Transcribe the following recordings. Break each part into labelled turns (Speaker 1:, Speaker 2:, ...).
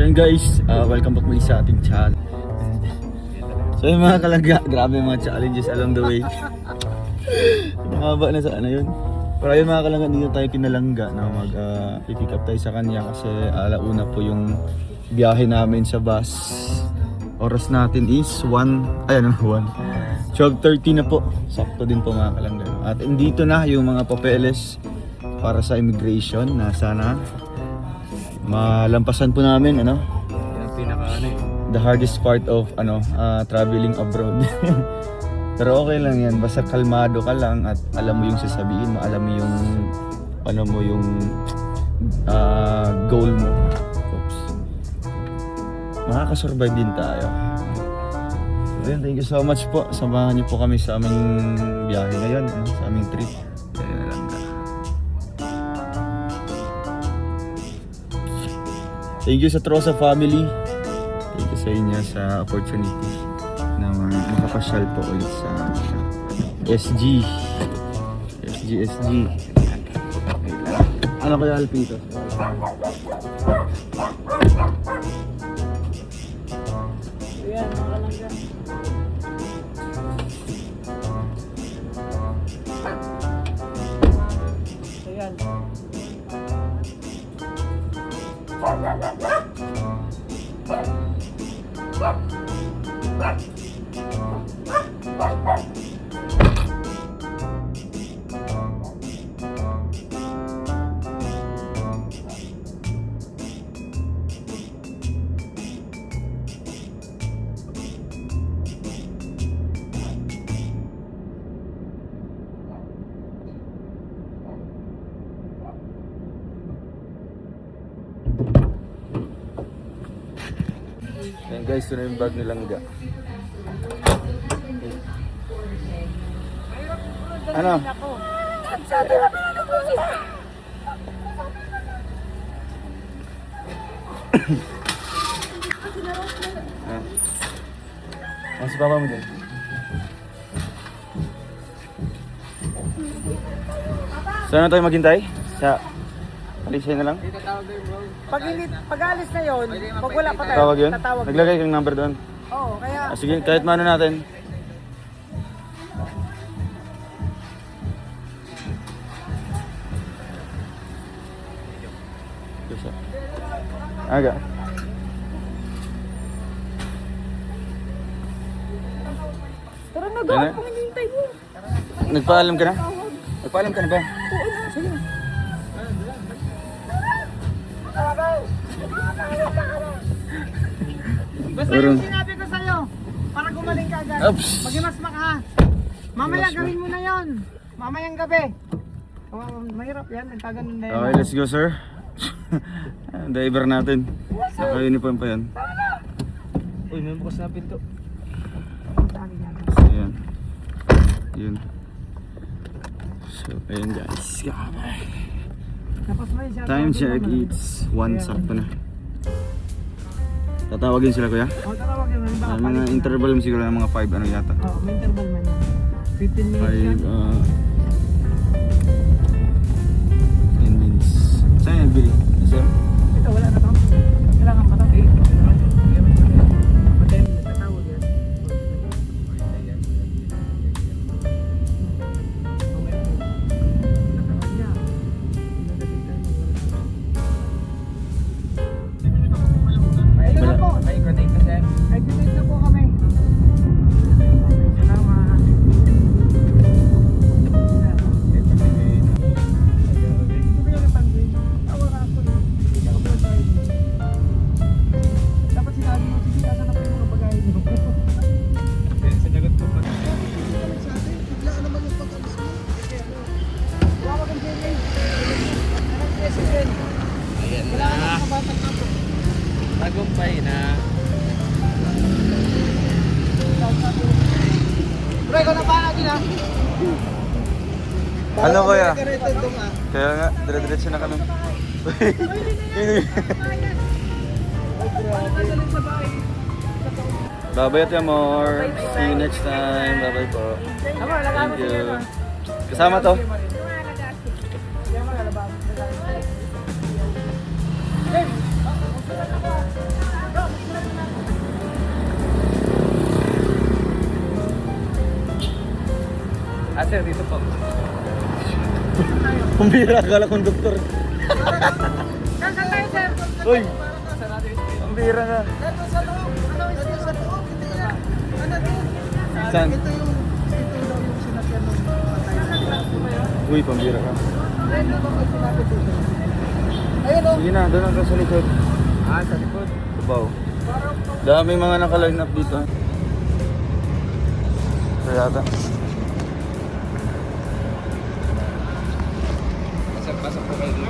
Speaker 1: So yun guys, welcome back muli sa ating channel. So yung mga kalangga, grabe yung mga challenges along the way. Nakaba na sa ano yun. Pero ayun mga kalangga, dito tayo kinalangga na pick up tayo sa kanya kasi alauna po yung biyahe namin sa bus. Oras natin is 12:30 na po. Sakto din po mga kalangga. At dito na yung mga papeles para sa immigration na sana malampasan po namin
Speaker 2: Yan ang pinaka
Speaker 1: the hardest part of traveling abroad. Pero okay lang yan, basta kalmado ka lang at alam mo yung sasabihin mo, alam mo yung goal mo. Oops. Makakasurvive din tayo. So yun, thank you so much po. Samahan niyo po kami sa aming biyahe ngayon, sa aming trip. Kaya na lang na. Thank you sa Trosa family. Thank you sa inyo sa opportunity na makapasyal po ulit sa SG. Ano kaya Alpito?
Speaker 3: Ayan, makalangga. Ayan.
Speaker 1: Ayan guys, ito na yung bag ni Langga. Ano? Ano si papa mo dyan? Saan na tayo maghintay? Sa Alisay na lang?
Speaker 3: Pag alis na yun, pag wala pa tayo,
Speaker 1: Tawag yun?
Speaker 3: tatawag yun.
Speaker 1: Naglagay kang number doon?
Speaker 3: Oo, kaya...
Speaker 1: Sige, kahit mano natin. Aga.
Speaker 3: Tara na
Speaker 1: Ano?
Speaker 3: ga, kung hinihintay mo.
Speaker 1: Nagpaalam ka na? Nagpaalam ka na ba? Sige.
Speaker 3: Basta
Speaker 1: Pero-
Speaker 3: yung sinabi ko sa'yo, para gumaling ka agad.
Speaker 1: Oops.
Speaker 3: Mag-imas ka. Mamaya gawin mo na yon. Mamayang gabi. Oh, mahirap yan, nagkaganon na yan.
Speaker 1: Okay, let's go sir. Driver natin. Naka-uniform pa yan.
Speaker 2: Uy, may bukas na pinto.
Speaker 1: So, yan. Yun. So, ayun guys.
Speaker 3: Tapos may siya.
Speaker 1: Time check, it's 1 sakto na. Tatawagin sila kuya?
Speaker 3: O, tatawag yun.
Speaker 1: Mga interval mo siguro ng mga 5 ano yata.
Speaker 3: Oo, may interval man yan. 15 minutes yan.
Speaker 1: 10 minutes. Saan yan, Billy? Sir?
Speaker 3: Ito, wala na to. Kailangan pa to. Patay, tatawag yan. Ayun na po.
Speaker 2: May connect na sir.
Speaker 3: Nag-donate na po kami. Salamat. Dapat sinabi mo, sige, nasa na po yung mga pagkain mo.
Speaker 2: Sinagot ko pa.
Speaker 3: Tawag ang Jenny. Anong president?
Speaker 2: Ayan
Speaker 3: Wala ka
Speaker 2: na.
Speaker 3: ng kabatang ako.
Speaker 2: Tagumpay na.
Speaker 3: Bro, ikaw na pa natin ha?
Speaker 1: Ano kuya? Kaya nga, dire-diretso na kami. Bye-bye at amor. See you next time. Bye-bye po. Thank you. Kasama to.
Speaker 3: Hey!
Speaker 2: sir, dito po.
Speaker 1: Pambira, akala kong doktor.
Speaker 3: Saan tayo, sir?
Speaker 1: Uy,
Speaker 2: Saan natin yung street?
Speaker 1: pambira ka.
Speaker 3: Dito sa loob. Ano, ito sa loob. Ito yan. Ano to?
Speaker 1: Saan?
Speaker 3: Ito daw yung sinakyan ng patay.
Speaker 1: Uy, pambira ka.
Speaker 3: Ano ba pag sinabi dito? Ayun o.
Speaker 1: Sige na, doon ka sa likod.
Speaker 2: Ah, sa likod.
Speaker 1: Tubaw. Daming mga naka-line up dito. Kaya yata.
Speaker 2: Pasok po kayo dito.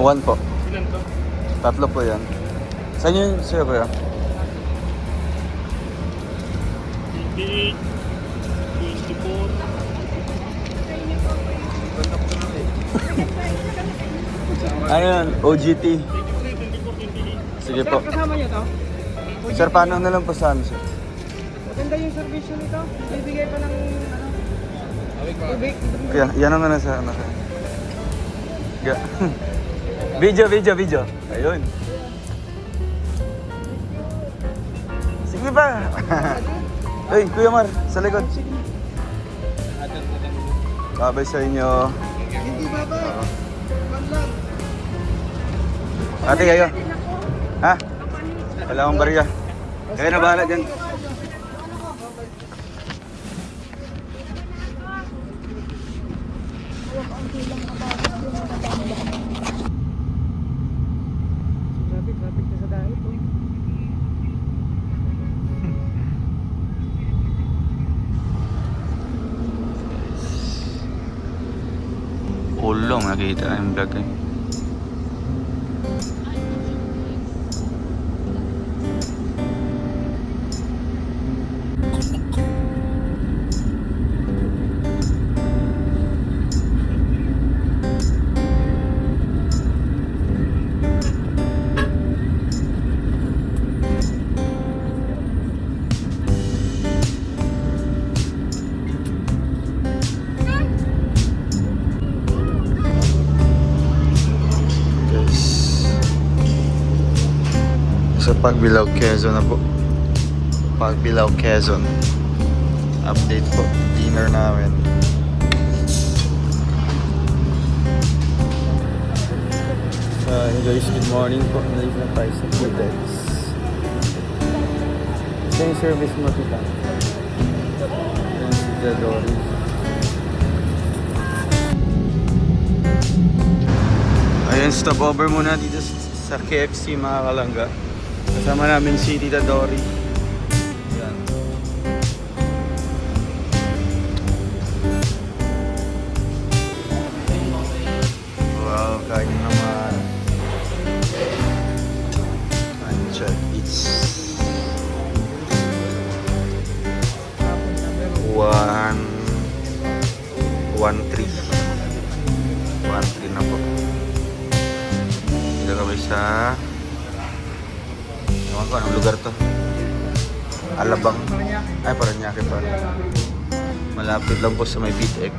Speaker 1: One po.
Speaker 2: Ilan to?
Speaker 1: 3 po yan. Saan yun sa'yo kuya?
Speaker 2: 28, 24.
Speaker 1: Ano yun? OGT. Sige po.
Speaker 3: Sir, kasama niyo to?
Speaker 1: Sir, paano na lang po saan sir?
Speaker 3: Maganda yung service nito. Bibigay pa ng ano,
Speaker 2: Awig pa.
Speaker 3: tubig.
Speaker 1: Kaya, yan naman na sa anak. Yeah. Video. Ayun. Sige ba? Uy, Kuya Mar, sa likod. Babay sa inyo.
Speaker 3: Hindi babay. One lang.
Speaker 1: Ate kayo. Ha? Wala akong bariya. Kaya na bahala dyan.
Speaker 3: Traffic na sa dahil. Uy.
Speaker 1: Kulong, nakita yung vlog eh. Sa Pagbilao, Quezon na po. Pagbilao, Quezon. Update po. Dinner namin. Hey guys, good morning po. Nalive na tayo sa Putex. Ito yung service mo, tita. Yan si Dory. Ayun, stopover muna dito sa KFC mga kalangga. Kasama namin si Tita Dory. Yan. Wow, kain naman. Check, it's 1-3 na po. Dito kami sa ewan ko anong lugar to. Alabang. Ay, Paranaque pa. Malapit lang po sa may PTX.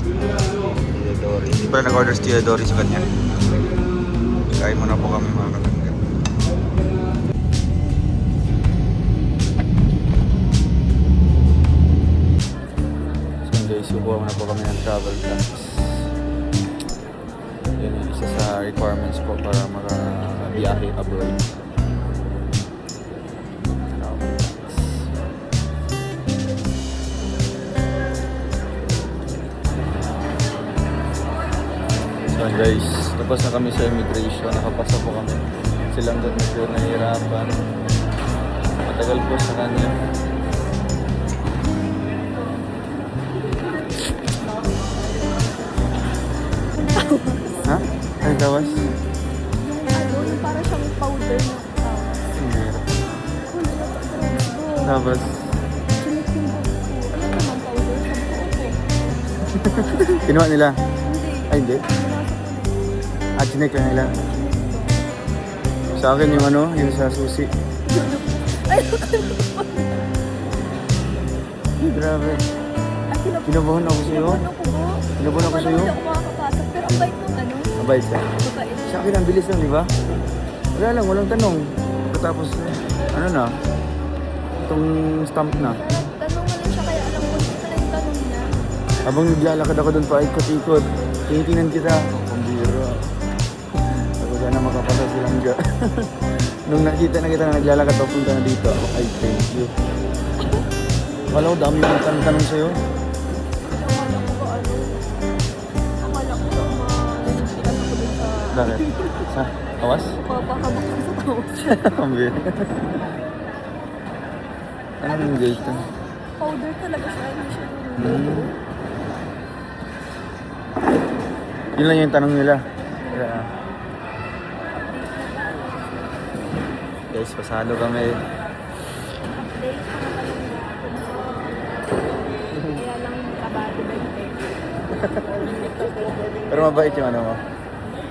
Speaker 1: Tita Dory. Hindi pa nag-order si Tita Dory sa kanya. Kain muna po kami mga kalangga. So guys, subuha muna po kami ng travel tax. Yan yung isa sa requirements po para makabiyahe abroad. Travel tax. So guys, tapos na kami sa immigration. Nakapasa po kami. Silang doon medyo nahihirapan. Matagal po sa kanya. Ha? Ay, gawas?
Speaker 4: Ano, yung para siyang powder na
Speaker 1: Meron.
Speaker 4: Tapos,
Speaker 1: Tapos,
Speaker 4: sunod yung buhok ko. Ano naman powder? Shampoo ko.
Speaker 1: kinuha nila.
Speaker 4: Hindi.
Speaker 1: Ay, hindi.
Speaker 4: Pinasok ko.
Speaker 1: At chinek lang nila. Sa akin yung ano, yung sa susi.
Speaker 4: Ay,
Speaker 1: Grabe. Kinabahan ako sa'yo.
Speaker 4: Ano ko ba?
Speaker 1: Kinabahan ako sa'yo.
Speaker 4: Hindi ako makakapasok. Pero ang bait nung ano.
Speaker 1: Mabait ka.
Speaker 4: Mabait.
Speaker 1: Sa akin ang bilis lang, di ba? Wala lang, walang tanong. Tapos, ano na, itong stamp na.
Speaker 4: Tanong mo lang siya kaya
Speaker 1: Habang naglalakad ako doon pa ikot-ikot, tinitingnan kita. Oh, pambira. Ako sana makapasa si Langga. Nung nakita na kita na naglalakad ako punta na dito, ako, ay thank you. Akala ko dami yung tanong sa'yo.
Speaker 4: Akala ko ba ano? Akala ko ba ma-inspiran ako dun sa...
Speaker 1: Bakit? Sa awas?
Speaker 4: Papahabak ko sa tawas.
Speaker 1: Pambira. Ano yung gate to?
Speaker 4: Powder talaga siya. Hindi siya
Speaker 1: Hmm. Yun lang yung tanong nila. Kaya... Guys, pasalo kami.
Speaker 4: update. Kaya lang kabado ba yung
Speaker 1: Pero mabait yung ano mo.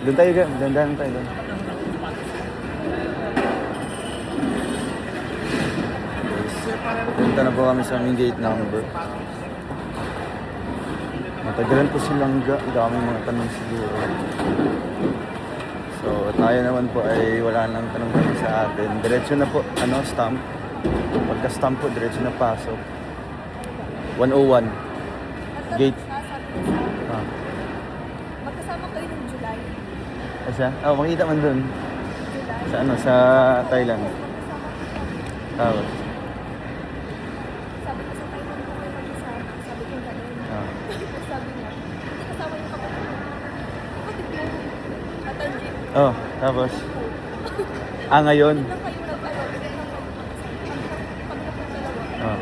Speaker 1: Doon tayo ga, dandahan tayo doon. Punta na po kami sa aming gate number. Matagalan po si Langga, daming mga tanong siguro. So tayo naman po ay wala nang tanong sa atin. Diretso na po, stamp. Pagka-stamp po, diretso na pasok. 101. Gate. Ah.
Speaker 4: Magkasama kayo ng July.
Speaker 1: Asa? Oh, makita man doon. Sa sa Thailand. Tapos.
Speaker 4: Sabi ko sa Thailand ko kayo mag-isama. Sabi ko ganun.
Speaker 1: Ah.
Speaker 4: Sabi niya, hindi kasama yung kapatid mo. Kapatid mo. Katanji.
Speaker 1: Oh, tapos. Ngayon.
Speaker 4: Lang kayo nag-ano. Kami na po dalawa.
Speaker 1: Oh.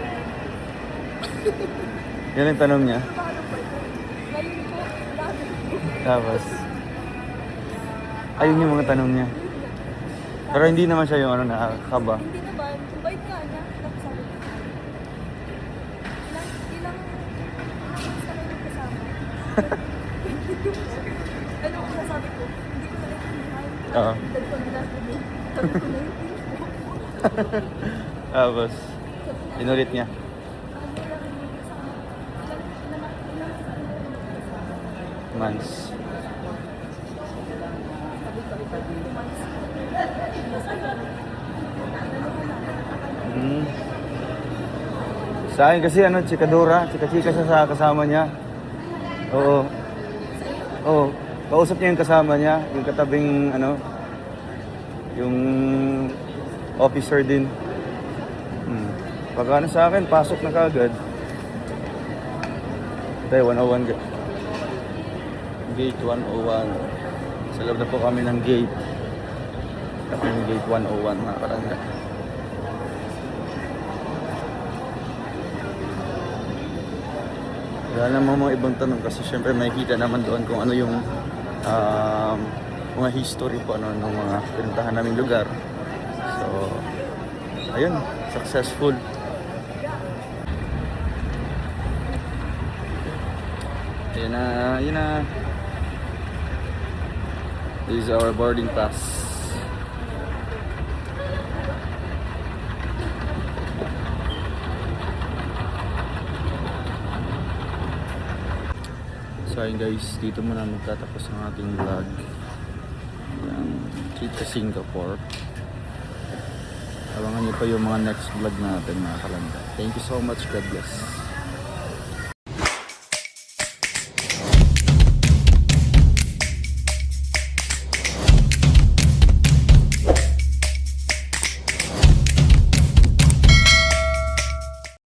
Speaker 1: Yan ang tanong niya.
Speaker 4: Paano po ito? Ngayon po, lagi po.
Speaker 1: Tapos. Ayun yung mga tanong niya. Pero hindi naman siya yung nakakaba.
Speaker 4: Hindi naman. Ang bait nga niya. Tapos sabi ko, ilang gusto kayo magkasama? Ano ang sasabi ko? Hindi ko naiintindihan.
Speaker 1: Oo.
Speaker 4: Dad ko nila sabi. Sabi ko naiintindihan.
Speaker 1: Tapos. Inulit niya. Months. Hmm. Sa akin kasi chikadura, chika-chika siya sa kasama niya. Oo. Oo. Kausap niya yung kasama niya, yung katabing yung officer din. Pagka sa akin, pasok na kagad. Tayo, 101 Gate 101. Sa loob na po kami ng gate. Tapos yung gate 101 mga karangga. Wala naman mga ibang tanong kasi syempre makikita naman doon kung ano yung mga history po ng mga pinuntahan naming lugar. So, ayun, successful. Yun na. This is our boarding pass. So ayun guys, dito muna magtatapos ang ating vlog. Yung trip sa Singapore. Abangan nyo pa yung mga next vlog natin mga kalanda. Thank you so much. God bless.